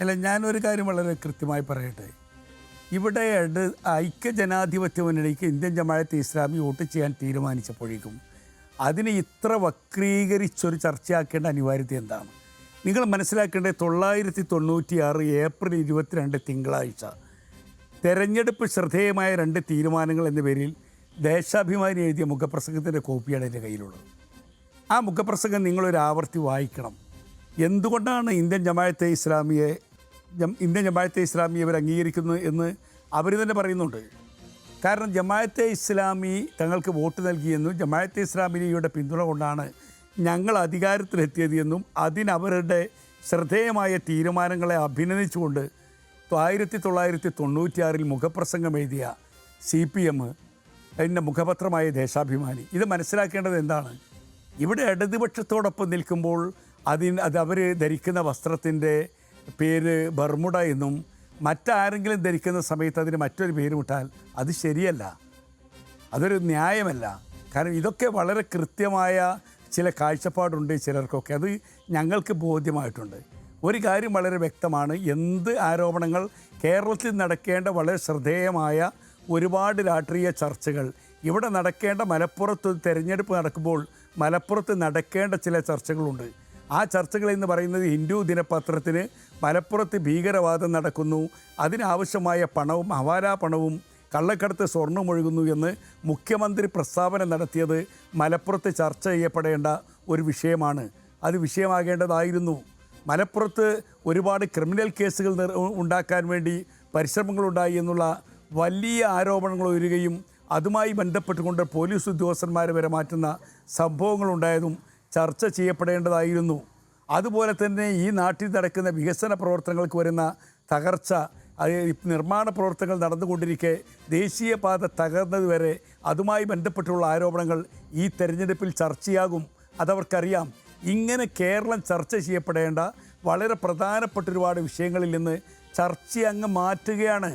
അല്ല, ഞാനൊരു കാര്യം വളരെ കൃത്യമായി പറയട്ടെ. ഇവിടെ ഐക്യജനാധിപത്യ മുന്നണിക്ക് ഇന്ത്യൻ ജമാഅത്തെ ഇസ്ലാമി വോട്ട് ചെയ്യാൻ തീരുമാനിച്ചപ്പോഴേക്കും അതിനെ ഇത്ര വക്രീകരിച്ചൊരു ചർച്ചയാക്കേണ്ട അനിവാര്യത എന്താണ്? നിങ്ങൾ മനസ്സിലാക്കേണ്ടത് 996 ഏപ്രിൽ 22 തിങ്കളാഴ്ച തെരഞ്ഞെടുപ്പ് ശ്രദ്ധേയമായ 2 തീരുമാനങ്ങൾ എന്ന പേരിൽ ദേശാഭിമാനി എഴുതിയ മുഖപ്രസംഗത്തിൻ്റെ കോപ്പിയാണ് എൻ്റെ കയ്യിലുള്ളത്. ആ മുഖപ്രസംഗം നിങ്ങളൊരു ആവർത്തി വായിക്കണം. എന്തുകൊണ്ടാണ് ഇന്ത്യൻ ജമാഅത്തെ ഇസ്ലാമിയെ ഇവർ അംഗീകരിക്കുന്നത് എന്ന് അവർ തന്നെ പറയുന്നുണ്ട്. കാരണം ജമാഅത്തെ ഇസ്ലാമി തങ്ങൾക്ക് വോട്ട് നൽകിയെന്നും ജമാഅത്തെ ഇസ്ലാമിയുടെ പിന്തുണ കൊണ്ടാണ് ഞങ്ങൾ അധികാരത്തിലെത്തിയത് എന്നും അതിനവരുടെ ശ്രദ്ധേയമായ തീരുമാനങ്ങളെ അഭിനന്ദിച്ചുകൊണ്ട് 1996 മുഖപ്രസംഗം എഴുതിയ CPM അതിൻ്റെ മുഖപത്രമായ ദേശാഭിമാനി. ഇത് മനസ്സിലാക്കേണ്ടത് എന്താണ്? ഇവിടെ ഇടതുപക്ഷത്തോടൊപ്പം നിൽക്കുമ്പോൾ അവർ ധരിക്കുന്ന വസ്ത്രത്തിൻ്റെ പേര് ബർമുഡ എന്നും മറ്റാരെങ്കിലും ധരിക്കുന്ന സമയത്ത് അതിന് മറ്റൊരു പേരുമിട്ടാൽ അത് ശരിയല്ല, അതൊരു ന്യായമല്ല. കാരണം ഇതൊക്കെ വളരെ കൃത്യമായ ചില കാഴ്ചപ്പാടുണ്ട് ചിലർക്കൊക്കെ, അത് ഞങ്ങൾക്ക് ബോധ്യമായിട്ടുണ്ട്. ഒരു കാര്യം വളരെ വ്യക്തമാണ്, എന്ത് ആരോപണങ്ങൾ കേരളത്തിൽ നടക്കേണ്ട വളരെ ശ്രദ്ധേയമായ ഒരുപാട് രാഷ്ട്രീയ ചർച്ചകൾ ഇവിടെ നടക്കേണ്ട, മലപ്പുറത്ത് തെരഞ്ഞെടുപ്പ് നടക്കുമ്പോൾ മലപ്പുറത്ത് നടക്കേണ്ട ചില ചർച്ചകളുണ്ട്. ആ ചർച്ചകൾ എന്ന് പറയുന്നത് ഹിന്ദു ദിനപത്രത്തിന് മലപ്പുറത്ത് ഭീകരവാദം നടക്കുന്നു, അതിനാവശ്യമായ പണവും ഹവാല പണവും കള്ളക്കടത്ത് സ്വർണ്ണം ഒഴുകുന്നു എന്ന് മുഖ്യമന്ത്രി പ്രസ്താവന നടത്തിയത് മലപ്പുറത്ത് ചർച്ച ചെയ്യപ്പെടേണ്ട ഒരു വിഷയമാണ്. അത് വിഷയമാകേണ്ടതായിരുന്നു. മലപ്പുറത്ത് ഒരുപാട് ക്രിമിനൽ കേസുകൾ ഉണ്ടാക്കാൻ വേണ്ടി പരിശ്രമങ്ങളുണ്ടായി എന്നുള്ള വലിയ ആരോപണങ്ങൾ ഉയരുകയും അതുമായി ബന്ധപ്പെട്ടുകൊണ്ട് പോലീസ് ഉദ്യോഗസ്ഥന്മാരെ വരെ മാറ്റുന്ന സംഭവങ്ങളുണ്ടായതും ചർച്ച ചെയ്യപ്പെടേണ്ടതായിരുന്നു. അതുപോലെ തന്നെ ഈ നാട്ടിൽ നടക്കുന്ന വികസന പ്രവർത്തനങ്ങൾക്ക് വരുന്ന തകർച്ച, നിർമ്മാണ പ്രവർത്തനങ്ങൾ നടന്നുകൊണ്ടിരിക്കെ ദേശീയപാത തകർന്നതുവരെ അതുമായി ബന്ധപ്പെട്ടുള്ള ആരോപണങ്ങൾ ഈ തെരഞ്ഞെടുപ്പിൽ ചർച്ചയാകും. അതവർക്കറിയാം. ഇങ്ങനെ കേരളം ചർച്ച ചെയ്യപ്പെടേണ്ട വളരെ പ്രധാനപ്പെട്ട ഒരുപാട് വിഷയങ്ങളിൽ നിന്ന് ചർച്ച അങ്ങ് മാറ്റുകയാണ്.